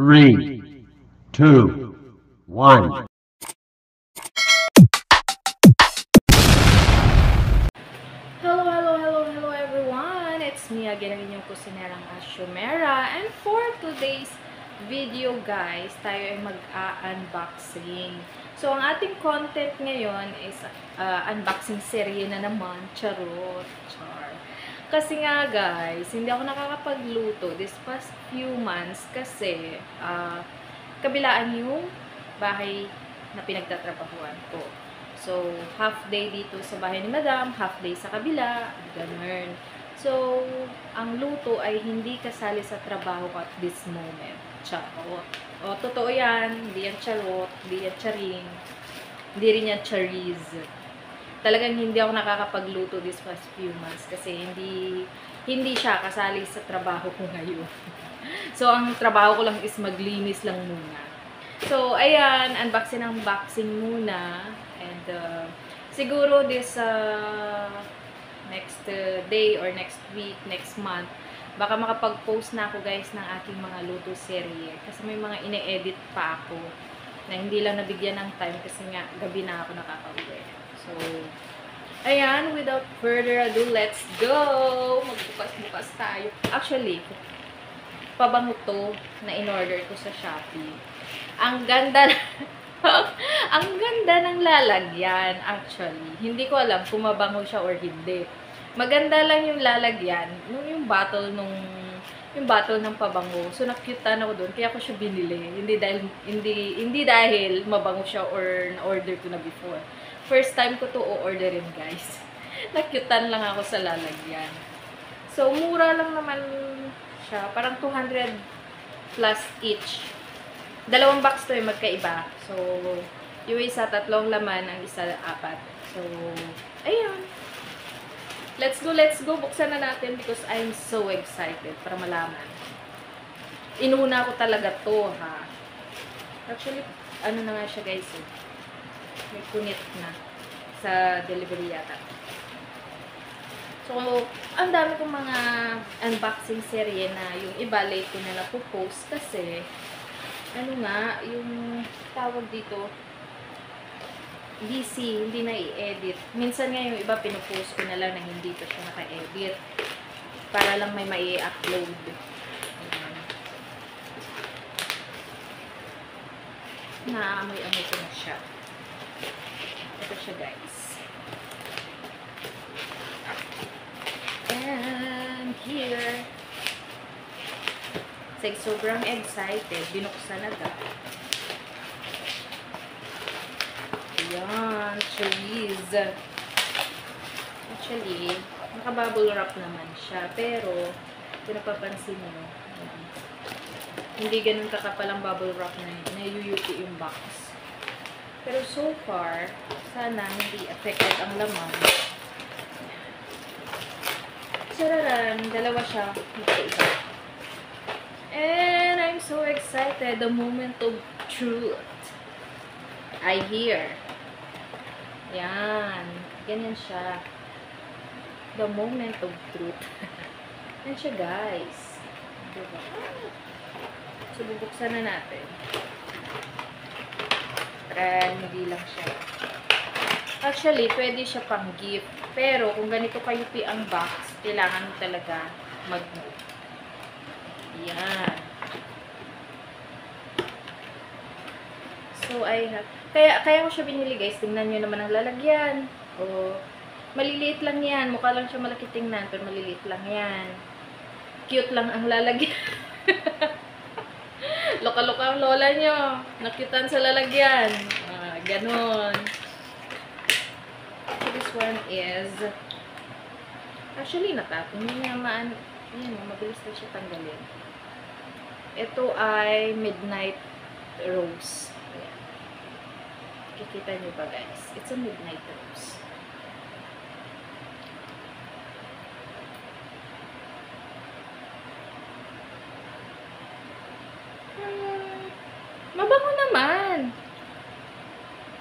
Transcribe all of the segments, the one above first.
3, 2, 1. Hello everyone! It's me again, ang inyong kusinerang Ashumera. And for today's video guys, tayo ay mag-unboxing. So, ang ating content ngayon is unboxing serye na naman. Charot! Char! Kasi nga guys, hindi ako nakakapagluto this past few months kasi kabilaan yung bahay na pinagtatrabahuan ko. So, half day dito sa bahay ni Madam, half day sa kabila, ganun. So, ang luto ay hindi kasali sa trabaho ko at this moment. Charot. O, totoo yan. Hindi yan charot. Hindi yan charing. Hindi rin yan chariz. Talagang hindi ako nakakapagluto this past few months kasi hindi siya kasali sa trabaho ko ngayon. So, ang trabaho ko lang is maglinis lang muna. So, ayan, unboxing muna. And, siguro this next day or next week, next month, baka makapag-post na ako guys ng aking mga luto serye. Kasi may mga ine-edit pa ako na hindi lang nabigyan ng time kasi nga gabi na ako nakaka-uwi. So, ayan, without further ado, let's go! Magbukas-bukas tayo. Actually, pabango to na in-order ko sa Shopee. Ang ganda ang ganda ng lalagyan, actually. Hindi ko alam kung mabango siya or hindi. Maganda lang yung lalagyan, yung bottle ng pabango. So nakyutan ako doon, kaya ko siya binili. Hindi dahil mabango siya or na-order ko na before. First time ko to o-orderin, guys. Nakyutan lang ako sa lalagyan. So mura lang naman siya, parang 200 plus each. Dalawang box to yung magkaiba. So, yung isa 3 laman, ang isa 4. So, ayun. Let's go. Buksan na natin because I'm so excited para malaman. Inuna ko talaga to, ha. Actually, ano na nga siya, guys, eh. May kunit na sa delivery yata. So, ang dami kong mga unboxing serye na yung iba late ko na napopost kasi ano nga, yung tawag dito, busy, hindi na i-edit. Minsan nga yung iba pinupost ko na lang na hindi ko siya naka-edit. Para lang may mai-upload. Naamoy-amoy ko na siya. Ito siya, guys. And here, sobrang excited. Binuksan agad. Ayan. Cheese. Actually, naka-bubble wrap naman siya. Pero, kung napapansin nyo, hindi ganun kakapal ang bubble wrap na nayuyuki yung box. Pero so far, sana hindi affected ang laman. Sararan. Dalawa siya. Magkaiba. And I'm so excited. The moment of truth. I hear. Yan. Ganyan siya. The moment of truth. Yan siya, guys. Diba? So, bubuksan na natin. Para hindi lang siya. Actually, pwede siya pang gift. Pero, kung ganito kayupi ang box, kailangan mo talaga mag-move. Yan. So, kaya ko siya binili, guys. Tingnan nyo naman ang lalagyan. O, maliliit lang yan. Mukha lang siya malaki tingnan, pero maliliit lang yan. Cute lang ang lalagyan. Loka-loka ang lola nyo. Nakyutan sa lalagyan. Ganon. So, this one is actually, natapon niya naman. Ayan, mabilis na siya tanggalin. Ito ay Midnight Rose. Ayan. Kikita nyo ba, guys? It's a Midnight Rose. Mabango naman.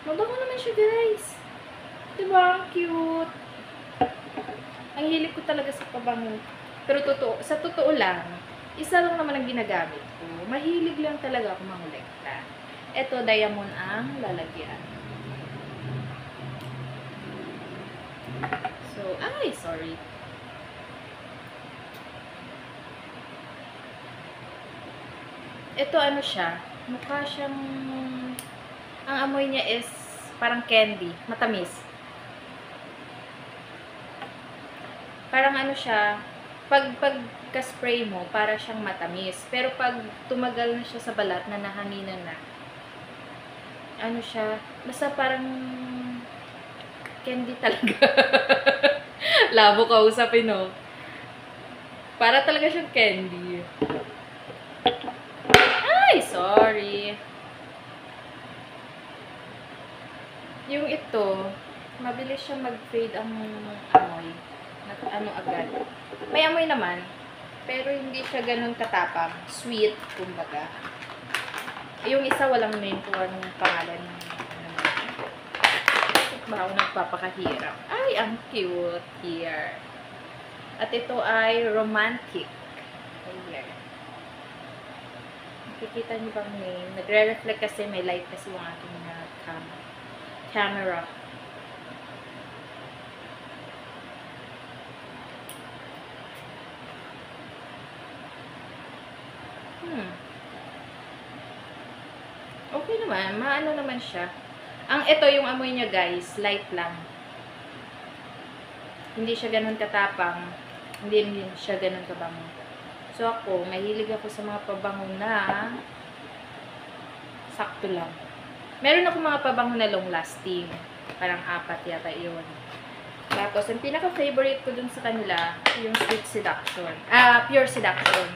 Mabango naman siya, guys. Diba? Cute. Ang hilig ko talaga sa pabango. Pero sa totoo lang, Isa lang naman ang ginagamit ko. Mahilig lang talaga ako mangolekta. Ito, diamond ang lalagyan. So, sorry. Ito, ano siya? Mukha siyang, ang amoy niya is parang candy. Matamis. Parang ano siya, pagka-spray mo, para siyang matamis. Pero pag tumagal na siya sa balat, na nahanginan na, ano siya, basta parang candy talaga. Labo ka usapin, no? Para talaga siyang candy. Sorry. Yung ito, mabilis siya mag-fade ang amoy. Ano agad. May amoy naman, pero hindi siya ganun katapang. Sweet, kumbaga. Yung isa walang name kung anong pangalan. Ba ako nagpapakahirap. Ay, ang cute here. At ito ay romantic. Ayan. Nakikita niyo bang name? Nagre-reflect kasi, may light kasi yung aking camera. Okay naman. Maano naman siya. Ito yung amoy niya, guys. Light lang. Hindi siya ganun katapang. Hindi siya ganun kabango. So ako, mahilig ako sa mga pabango na sakto lang. Meron ako mga pabango na long lasting. Parang 4 yata yun. Tapos, ang pinaka-favorite ko dun sa kanila, yung Sweet Seduction. Pure Seduction.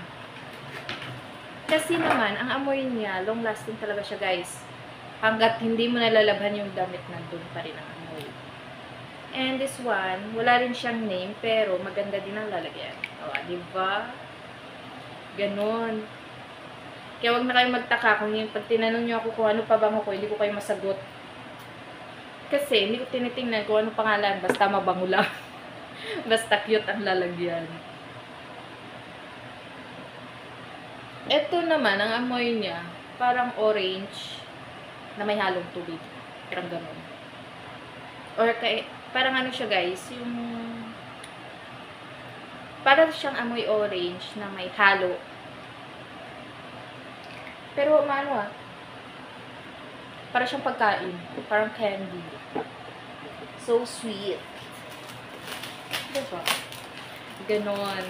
Kasi naman, ang amoy niya, long lasting talaga siya, guys. Hanggat hindi mo nalalabhan yung damit, nandun pa rin ang amoy. And this one, wala rin siyang name, pero maganda din ang lalagyan. O, diba? Ganon. Kaya wag na kayo magtaka kung yung pag tinanong nyo ako kung ano pabango ko, hindi ko kayo masagot. Kasi hindi ko tinitingnan kung ano pangalan, basta mabango lang. Basta cute ang lalagyan. Ito naman, ang amoy niya, parang orange na may halong tubig. Parang ganon. Or parang ano siya, guys, yung parang siyang amoy orange na may halo. Pero maano parang siyang pagkain. Parang candy. So sweet. Diba? Ganon.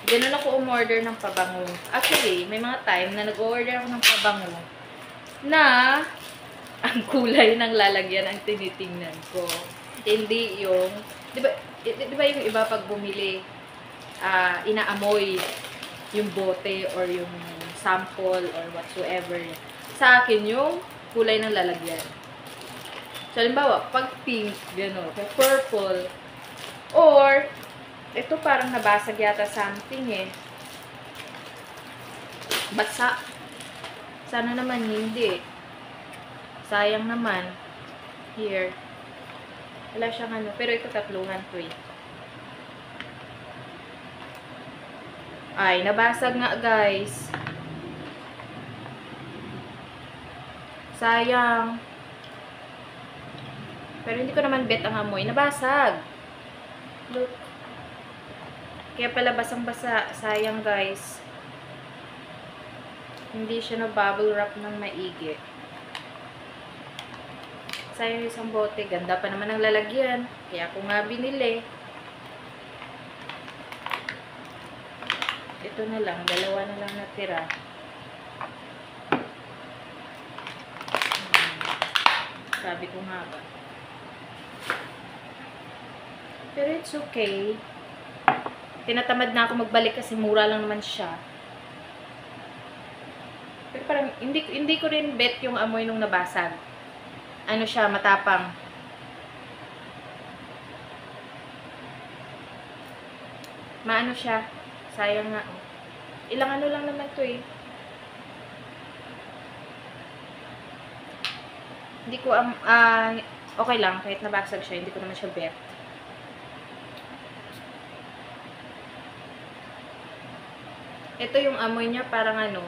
Ganon ako umorder ng pabango. Actually, may mga time na nag-order ako ng pabango na ang kulay ng lalagyan ang tinitingnan ko. Hindi yung, diba yung iba pag bumili, inaamoy yung bote or yung sample or whatsoever. Sa akin, yung kulay ng lalagyan. So, halimbawa, pag pink, gano'n, pag purple, or, ito parang nabasag yata something eh. Basa. Sana naman hindi. Sayang naman. Here. Wala siyang ano. Pero ito tatluhan to eh. Ay, nabasag nga guys. Sayang. Pero hindi ko naman bet ang amoy. Nabasag. Look. Kaya pala basang-basa. Sayang guys. Hindi siya na-bubble wrap ng maigi. Sayang yung isang bote. Ganda pa naman ang lalagyan. Kaya ako nga binili. Ito na lang. 2 na lang natira. Sabi ko nga ba. Pero it's okay. Tinatamad na ako magbalik kasi mura lang naman siya. Pero parang hindi ko rin bet yung amoy nung nabasag. Ano siya, matapang. Maano siya. Sayang nga. Ilang ano lang naman to eh. Hindi ko, okay lang. Kahit nabasag siya, hindi ko naman siya bet. Ito yung amoy niya, parang ano,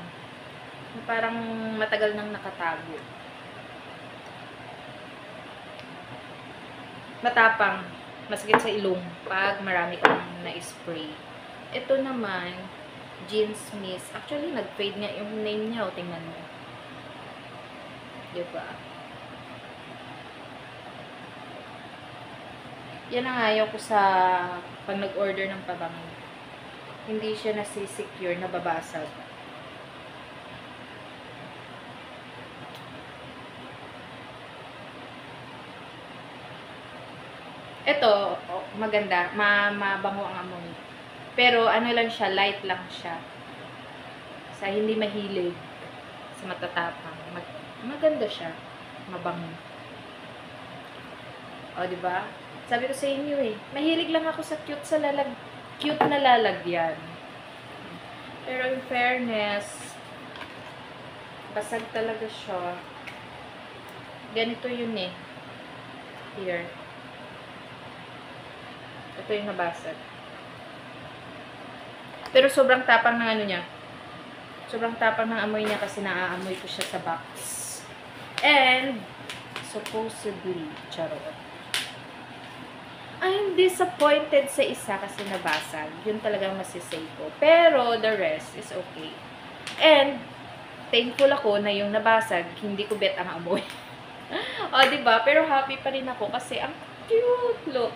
parang matagal nang nakatago. Matapang, masakit sa ilong pag marami kang na-spray. Ito naman, Jeans Mist. Actually, nag-fade nga yung name niya. O, tingnan mo. Diba? Yan ang ayaw ko sa pag nag-order ng pabango. Hindi siya nasi-secure, nababasag. Ito, oh, maganda. Mabango ang amoy. Pero ano lang siya, light lang siya. Sa hindi mahilig, sa matatapang. Maganda siya. Mabango. O, diba? Sabi ko sa inyo eh, mahilig lang ako sa cute na lalagyan. Pero in fairness, basag talaga siya. Ganito yun eh. Here. Ito yung nabasag. Pero sobrang tapang ng ano niya. Sobrang tapang ng amoy niya kasi naaamoy ko siya sa box. And, supposedly, charot. I'm disappointed sa isa kasi nabasag. Yun talagang masisay ko. Pero, the rest is okay. And, thankful ako na yung nabasag, hindi ko bet ang amoy. O, diba? Pero happy pa rin ako kasi ang cute look.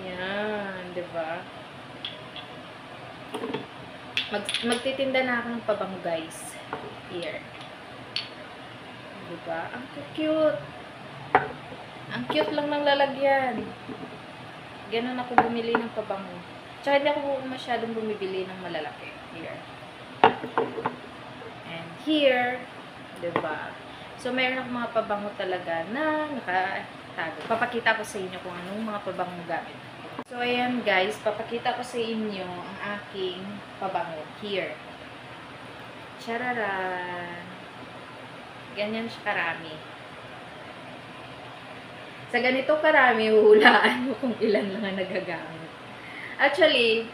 Yan, diba? Magtitinda na ako ng pabango, guys. Here. Diba? Ang cute. Ang cute lang ng lalagyan. Ganun ako bumili ng pabango. Tsaka hindi ako masyadong bumibili ng malalaki. Here. And here. Diba? So, meron akong mga pabango talaga na nakatago. Papakita ko sa inyo kung anong mga pabango gamit. So, ayan guys, papakita ko sa inyo ang aking pabango. Here. Chararan! Ganyan siya karami. Sa ganito karami, huhulaan mo kung ilan lang ang nagagamit. Actually,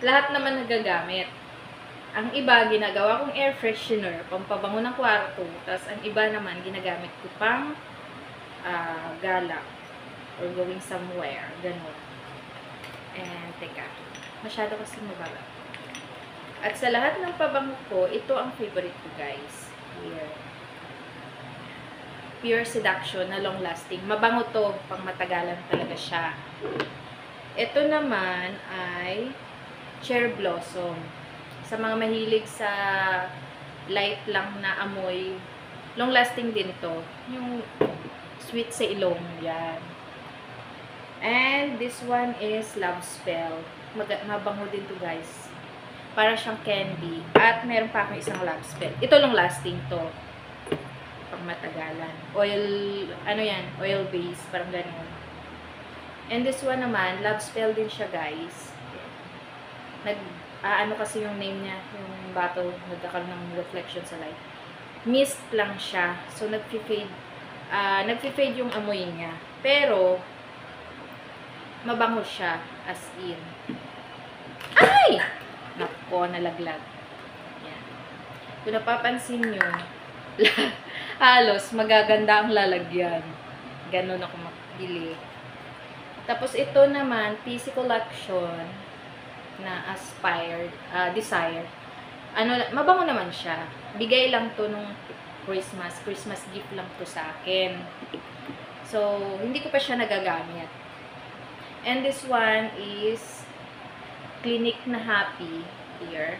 lahat naman nagagamit. Ang iba, ginagawa kong air freshener, pampabango ng kwarto. Tapos, ang iba naman, ginagamit ko pang gala or going somewhere. Ganun. And, teka. Masyado kasi mababa. At sa lahat ng pabango ko, ito ang favorite ko, guys. Here. Pure Seduction na long lasting. Mabango to, pang matagalan talaga siya. Ito naman ay Cherry Blossom. Sa mga mahilig sa light lang na amoy, long lasting din to. Yung sweet sa ilong. Yan. And this one is Love Spell. Mabango din to, guys. Para siyang candy. At meron pa akong isang Love Spell. Ito long lasting to. Pang matagalan. Oil, ano yan? Oil base. Parang ganun. And this one naman, Love Spell din siya, guys. Ano kasi yung name niya, yung bottle, nagkakaroon ng reflection sa light. Mist lang siya. So, nag-fade yung amoy niya. Pero, mabango siya, as in. Ay! Nako, nalaglag. Yan. Kung napapansin nyo, halos magaganda ang lalagyan. Ganon ako makabili. Tapos, ito naman, Physical Action na Desire. Mabango naman siya. Bigay lang to nung Christmas gift lang to sa akin. So, hindi ko pa siya nagagamit. And this one is Clinique na Happy. Here.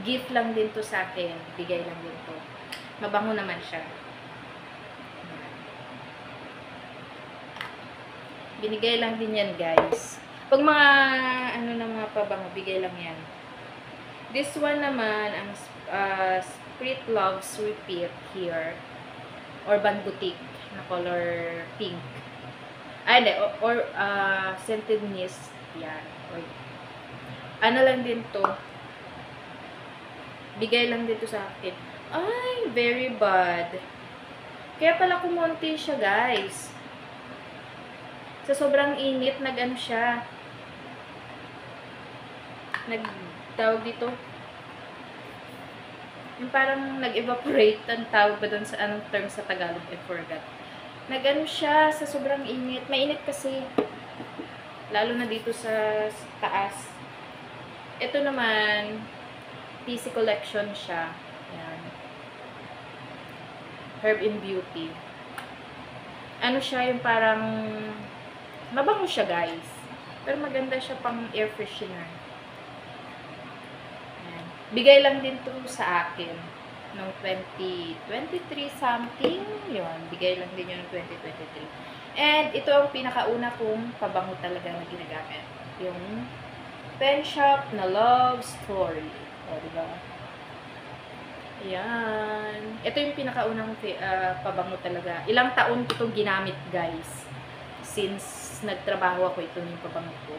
Gift lang din to sa akin. Bigay lang din to. Mabango naman siya. Binigay lang din yan, guys. Pag mga, mga pabango, bigay lang yan. This one naman, ang Spirit Loves Repeat here. Urban Boutique na color pink. Ay, hindi. Or Scented Mist. Yan. Or, lang din to. Bigay lang dito sa akin. Ay, very bad. Kaya pala kumonti siya, guys. Sa sobrang init, nag-ano siya. tawag dito, yung parang nag-evaporate, ang tawag ba doon sa anong term sa Tagalog, I forgot. Nag-ano siya sa sobrang init. Mainit kasi, lalo na dito sa taas. Ito naman, PC collection siya. Yan. Herb and Beauty. Ano siya, yung parang, mabango siya guys. Pero maganda siya pang air freshener. Yan. Bigay lang din to sa akin. Noong 2023 something. Yun. Bigay lang din yun noong 2023. And ito ang pinakauna kong pabango talaga na ginagamit. Yung Pen Shop na Love Story. O, diba? Ayan. Ito yung pinakaunang pabango talaga. Ilang taon ko itong ginamit, guys. Since nagtrabaho ako, ito yung pabango ko.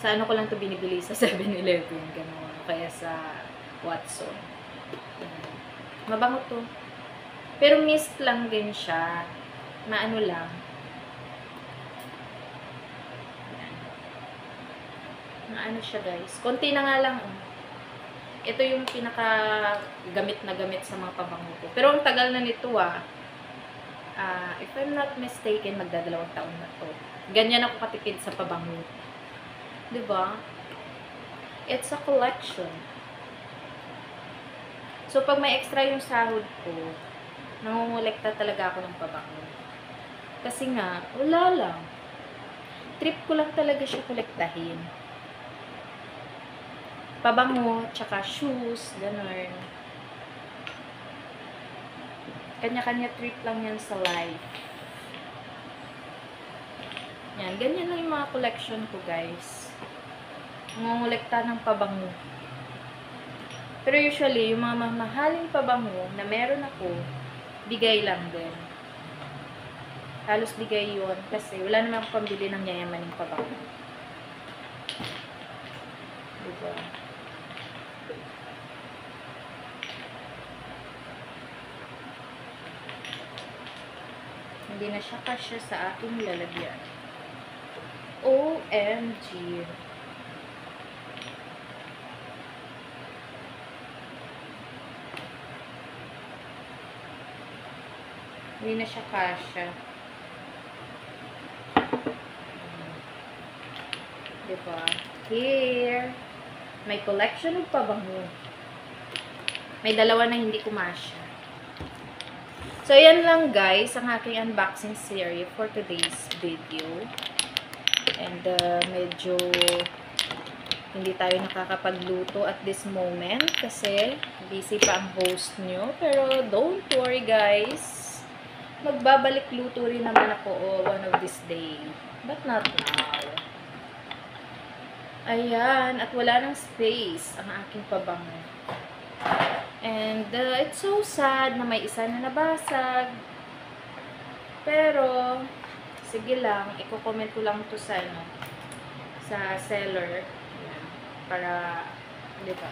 Sa ano ko lang ito binibili sa 7-Eleven, gano'n. Kaya sa Watson. Ayan. Mabango to. Pero mist lang din siya. Maano lang. Ayan. Maano siya, guys. Konti na nga lang, ito yung pinaka gamit na gamit sa mga pabango ko. Pero ang tagal na nito if I'm not mistaken, magdadalawang taon na to. Ganyan ako katipid sa pabango. Diba? It's a collection. So, pag may extra yung sahod ko, nangungulekta talaga ako ng pabango. Kasi nga, wala lang. Trip ko lang talaga siya kolektahin. Pabango, tsaka shoes, gano'n. Kanya-kanya trip lang yan sa life. Yan, ganyan lang yung mga collection ko, guys. Nangungulekta ng pabango. Pero usually, yung mga mahaling pabango na meron ako, bigay lang din. Halos bigay yun kasi wala naman akong pambili ng yayamaning pabango. Diba? Hindi na siya kasya sa aking lalagyan. OMG. Hindi na siya kasya. Diba? Here. May collection of pabango. May dalawa na hindi kumasya. So, yan lang guys, ang aking unboxing series for today's video. And, medyo hindi tayo nakakapagluto at this moment kasi busy pa ang host nyo. Pero, don't worry guys. Magbabalik luto rin naman ako one of this day. But not now. Ayan, at wala nang space ang aking pabango. And, it's so sad na may isa na nabasag. Pero, sige lang, i-comment ko lang to sa, sa seller. Ayan, para, di ba,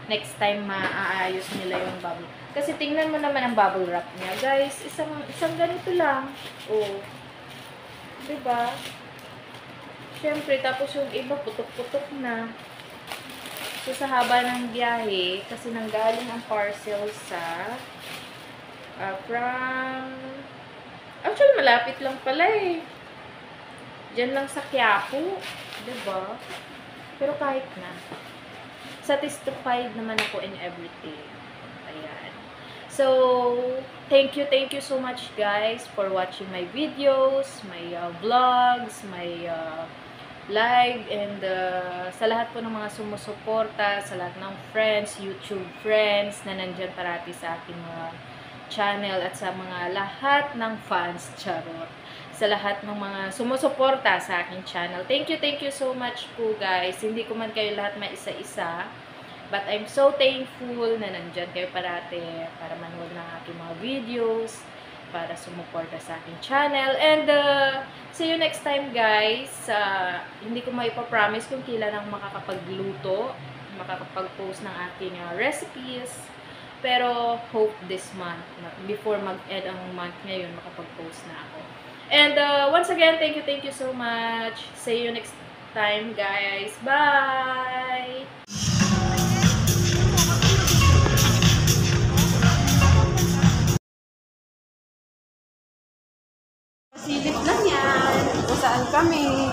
next time maaayos nila yung bubble. Kasi tingnan mo naman ang bubble wrap niya. Guys, isang ganito lang. Oh. Di ba? Siyempre, tapos yung iba putok-putok na. So, sa haba ng biyahe, kasi nanggaling ang parcel sa actually, malapit lang pala eh. Diyan lang sa Quiapo. Diba? Pero kahit na. Satisfied naman ako in everything. Ayan. So, thank you so much guys for watching my videos, my vlogs, my live, and sa lahat po ng mga sumusuporta, sa lahat ng friends, YouTube friends na nandyan parati sa aking mga channel at sa mga lahat ng fans, charot. Sa lahat ng mga sumusuporta sa aking channel. Thank you so much po guys. Hindi ko man kayo lahat maisa-isa, but I'm so thankful na nandyan kayo parati para manood ng aking mga videos, para sumuporta sa aking channel. And, see you next time guys. Hindi ko maipapromise kung kailan ang makakapagluto, makakapag-post ng aking recipes. Pero, hope this month, before mag-end ang month ngayon, makapag-post na ako. And, once again, thank you so much. See you next time, guys. Bye! Silip lang yan. Kung saan kami.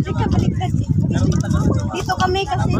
Teka, baliktad. Dito kami kasi.